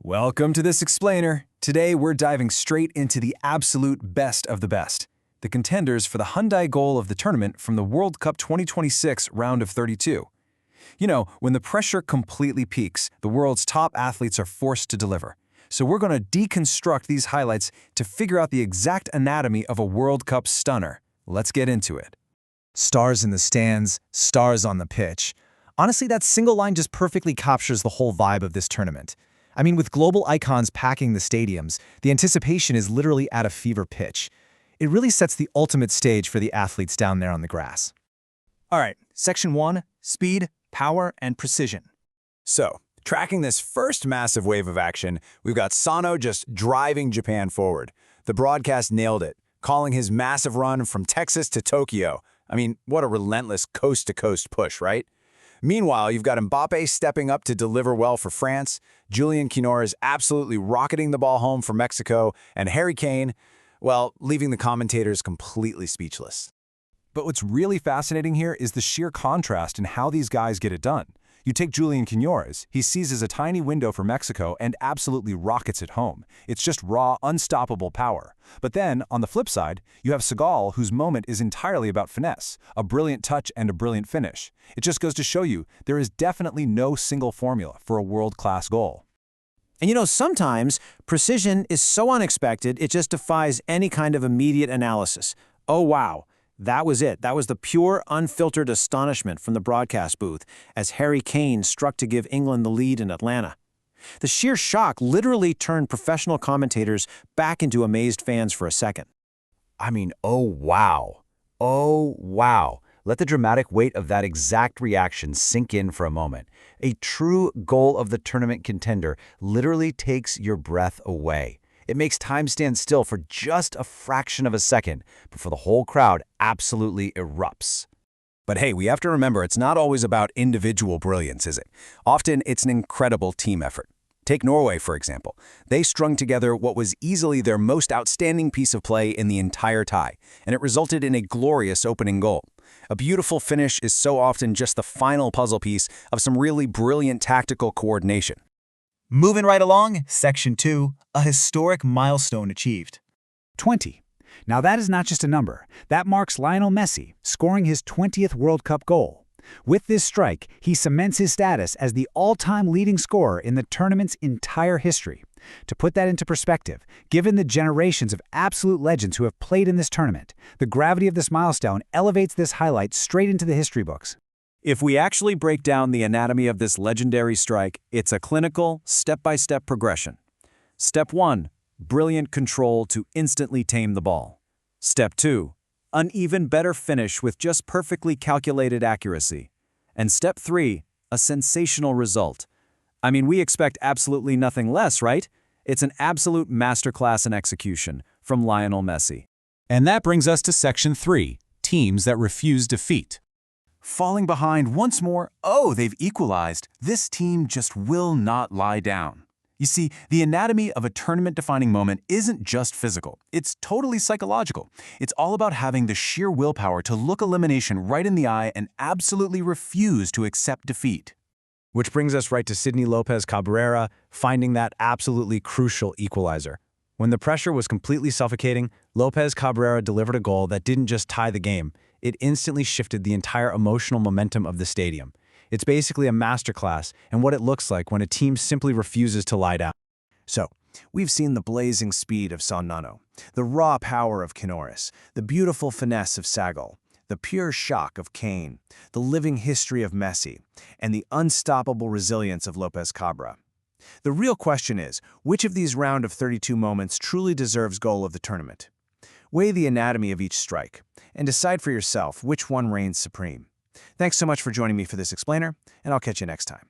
Welcome to this explainer. Today we're diving straight into the absolute best of the best, the contenders for the Hyundai Goal of the tournament from the World Cup 2026 round of 32. You know, when the pressure completely peaks, the world's top athletes are forced to deliver. So we're going to deconstruct these highlights to figure out the exact anatomy of a World Cup stunner. Let's get into it. Stars in the stands, stars on the pitch. Honestly, that single line just perfectly captures the whole vibe of this tournament. I mean, with global icons packing the stadiums, the anticipation is literally at a fever pitch. It really sets the ultimate stage for the athletes down there on the grass. All right, Section 1, Speed, Power, and Precision. So, tracking this first massive wave of action, we've got Sano just driving Japan forward. The broadcast nailed it, calling his massive run from Texas to Tokyo. I mean, what a relentless coast-to-coast push, right? Meanwhile, you've got Mbappe stepping up to deliver well for France, Julian Quinones is absolutely rocketing the ball home for Mexico, and Harry Kane, well, leaving the commentators completely speechless. But what's really fascinating here is the sheer contrast in how these guys get it done. You take Julian Quinones, he seizes a tiny window for Mexico and absolutely rockets it home. It's just raw, unstoppable power. But then, on the flip side, you have Segal, whose moment is entirely about finesse, a brilliant touch and a brilliant finish. It just goes to show you, there is definitely no single formula for a world-class goal. And you know, sometimes precision is so unexpected, it just defies any kind of immediate analysis. Oh, wow. That was it. That was the pure, unfiltered astonishment from the broadcast booth as Harry Kane struck to give England the lead in Atlanta. The sheer shock literally turned professional commentators back into amazed fans for a second. I mean, oh wow. Oh wow. Let the dramatic weight of that exact reaction sink in for a moment. A true goal of the tournament contender literally takes your breath away. It makes time stand still for just a fraction of a second, before the whole crowd absolutely erupts. But hey, we have to remember it's not always about individual brilliance, is it? Often it's an incredible team effort. Take Norway, for example. They strung together what was easily their most outstanding piece of play in the entire tie, and it resulted in a glorious opening goal. A beautiful finish is so often just the final puzzle piece of some really brilliant tactical coordination. Moving right along, Section 2, a historic milestone achieved. 20. Now that is not just a number. That marks Lionel Messi scoring his 20th World Cup goal. With this strike, he cements his status as the all-time leading scorer in the tournament's entire history. To put that into perspective, given the generations of absolute legends who have played in this tournament, the gravity of this milestone elevates this highlight straight into the history books. If we actually break down the anatomy of this legendary strike, it's a clinical, step-by-step progression. Step 1, brilliant control to instantly tame the ball. Step 2, an even better finish with just perfectly calculated accuracy. And Step 3, a sensational result. I mean, we expect absolutely nothing less, right? It's an absolute masterclass in execution from Lionel Messi. And that brings us to Section 3, teams that refuse defeat. Falling behind once more, they've equalized. This team just will not lie down. You see, the anatomy of a tournament-defining moment isn't just physical. It's totally psychological. It's all about having the sheer willpower to look elimination right in the eye and absolutely refuse to accept defeat. Which brings us right to Sidney Lopez Cabrera finding that absolutely crucial equalizer. When the pressure was completely suffocating, Lopez Cabrera delivered a goal that didn't just tie the game. It instantly shifted the entire emotional momentum of the stadium. It's basically a masterclass in what it looks like when a team simply refuses to lie down. So, we've seen the blazing speed of Sano, the raw power of Quinones, the beautiful finesse of Segal, the pure shock of Kane, the living history of Messi, and the unstoppable resilience of Lopez Cabrera. The real question is, which of these round of 32 moments truly deserves goal of the tournament? Weigh the anatomy of each strike, and decide for yourself which one reigns supreme. Thanks so much for joining me for this explainer, and I'll catch you next time.